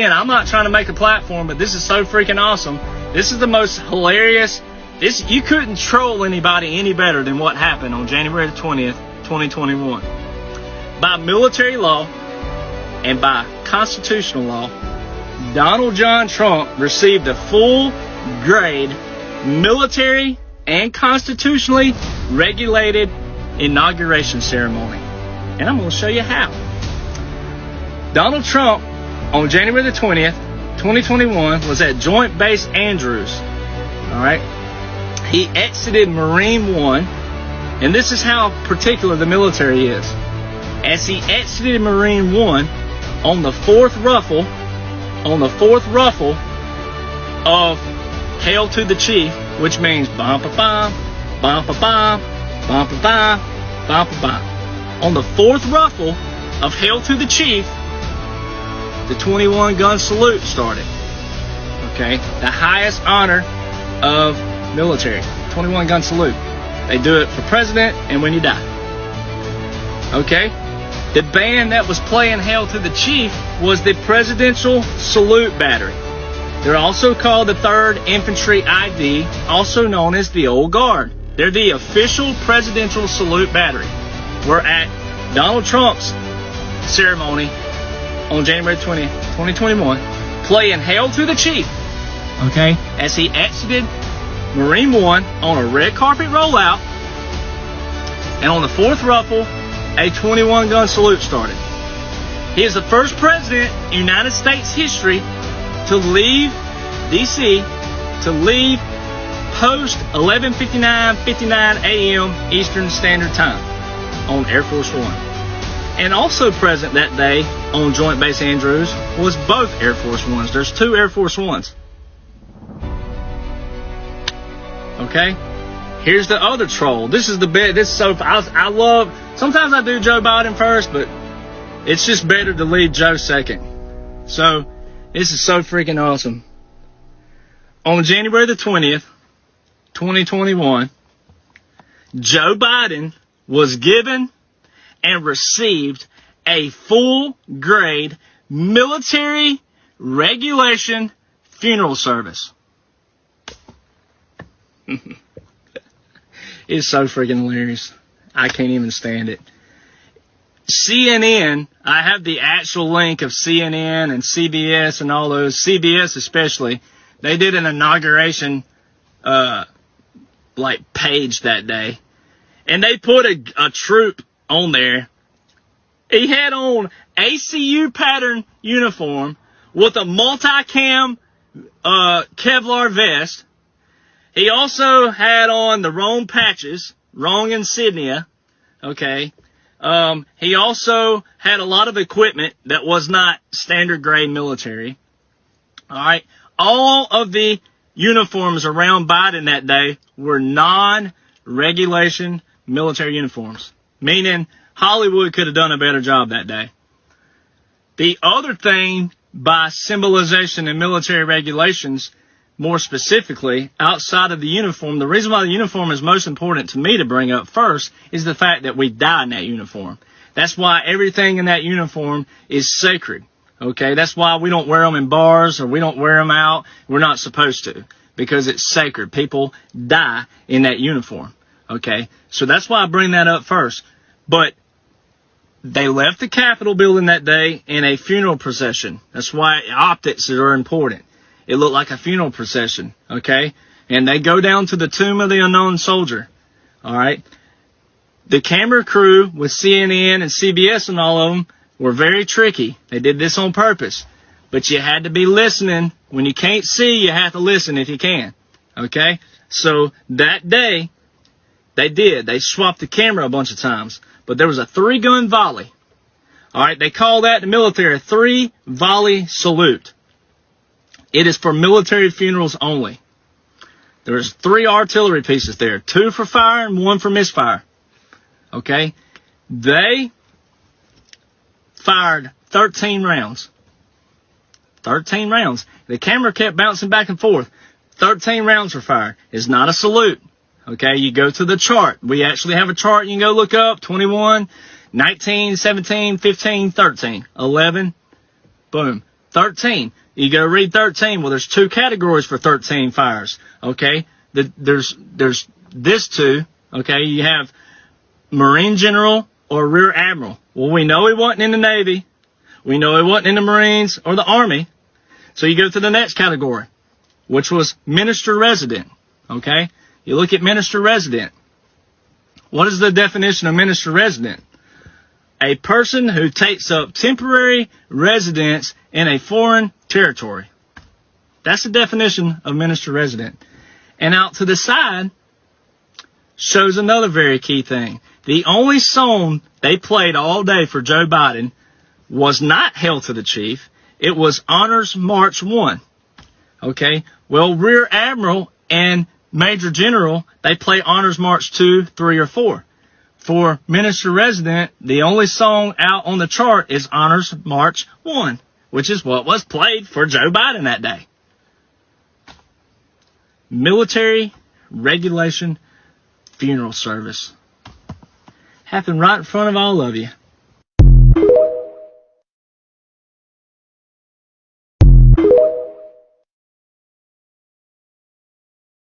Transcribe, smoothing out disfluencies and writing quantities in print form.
And I'm not trying to make a platform, but this is so freaking awesome. This is the most hilarious. You couldn't troll anybody any better than what happened on January the 20th, 2021. By military law and by constitutional law, Donald John Trump received a full grade military and constitutionally regulated inauguration ceremony. And I'm going to show you how. Donald Trump on January the 20th, 2021 was at Joint Base Andrews. All right. He exited Marine One, and this is how particular the military is. As he exited Marine One on the fourth ruffle of Hail to the Chief, which means bum ba bum, bum ba bum, bum ba bum, bum ba bum. On the fourth ruffle of Hail to the Chief, the 21 gun salute started. Okay, the highest honor of military, 21 gun salute. They do it for president and when you die. Okay, the band that was playing Hail to the Chief was the Presidential Salute Battery. They're also called the 3rd Infantry ID, also known as the Old Guard. They're the official Presidential Salute Battery. We're at Donald Trump's ceremony on January 20th, 2021, playing Hail to the Chief, okay, as he exited Marine One on a red carpet rollout, and on the fourth ruffle, a 21 gun salute started. He is the first president in United States history to leave D.C., to leave post 11:59 a.m. Eastern Standard Time on Air Force One. And also present that day on Joint Base Andrews was both Air Force Ones. There's 2 Air Force Ones. Okay? Here's the other troll. This is the bit. This is so. I love. Sometimes I do Joe Biden first, but it's just better to lead Joe second. So this is so freaking awesome. On January the 20th, 2021, Joe Biden was given and received a full grade military regulation funeral service. It's so freaking hilarious. I can't even stand it. CNN, I have the actual link of CNN and CBS and all those, CBS especially. They did an inauguration page that day. And they put a troop on there. He had on ACU pattern uniform with a multicam Kevlar vest. He also had on the wrong patches, wrong insignia. Okay. He also had a lot of equipment that was not standard grade military. All right. All of the uniforms around Biden that day were non-regulation military uniforms, meaning Hollywood could have done a better job that day. The other thing by symbolization and military regulations, more specifically, outside of the uniform, the reason why the uniform is most important to me to bring up first is the fact that we die in that uniform. That's why everything in that uniform is sacred. Okay, that's why we don't wear them in bars or we don't wear them out. We're not supposed to, because it's sacred. People die in that uniform. Okay, so that's why I bring that up first. But they left the Capitol building that day in a funeral procession. That's why optics are important. It looked like a funeral procession. Okay, and they go down to the tomb of the unknown soldier. All right, the camera crew with CNN and CBS and all of them were very tricky. They did this on purpose. But you had to be listening. When you can't see, you have to listen if you can. Okay? So that day, they did. They swapped the camera a bunch of times. But there was a 3-gun volley. Alright, they call that in the military a 3-volley salute. It is for military funerals only. There's 3 artillery pieces there. 2 for fire and 1 for misfire. Okay? They fired 13 rounds. 13 rounds. The camera kept bouncing back and forth. 13 rounds were fired. It's not a salute. Okay, you go to the chart. We actually have a chart you can go look up. 21, 19, 17, 15, 13, 11. Boom. 13. You go read 13. Well, there's 2 categories for 13 fires. Okay. There's this 2. Okay. You have Marine General or Rear Admiral. Well, we know he wasn't in the Navy. We know he wasn't in the Marines or the Army. So you go to the next category, which was Minister Resident. Okay. You look at Minister Resident. What is the definition of Minister Resident? A person who takes up temporary residence in a foreign territory. That's the definition of Minister Resident. And out to the side shows another very key thing. The only song they played all day for Joe Biden was not Hail to the Chief. It was Honors March 1. Okay? Well, Rear Admiral and Major General, they play Honors March 2, 3, or 4. For Minister Resident, the only song out on the chart is Honors March 1, which is what was played for Joe Biden that day. Military regulation funeral service. Happened right in front of all of you.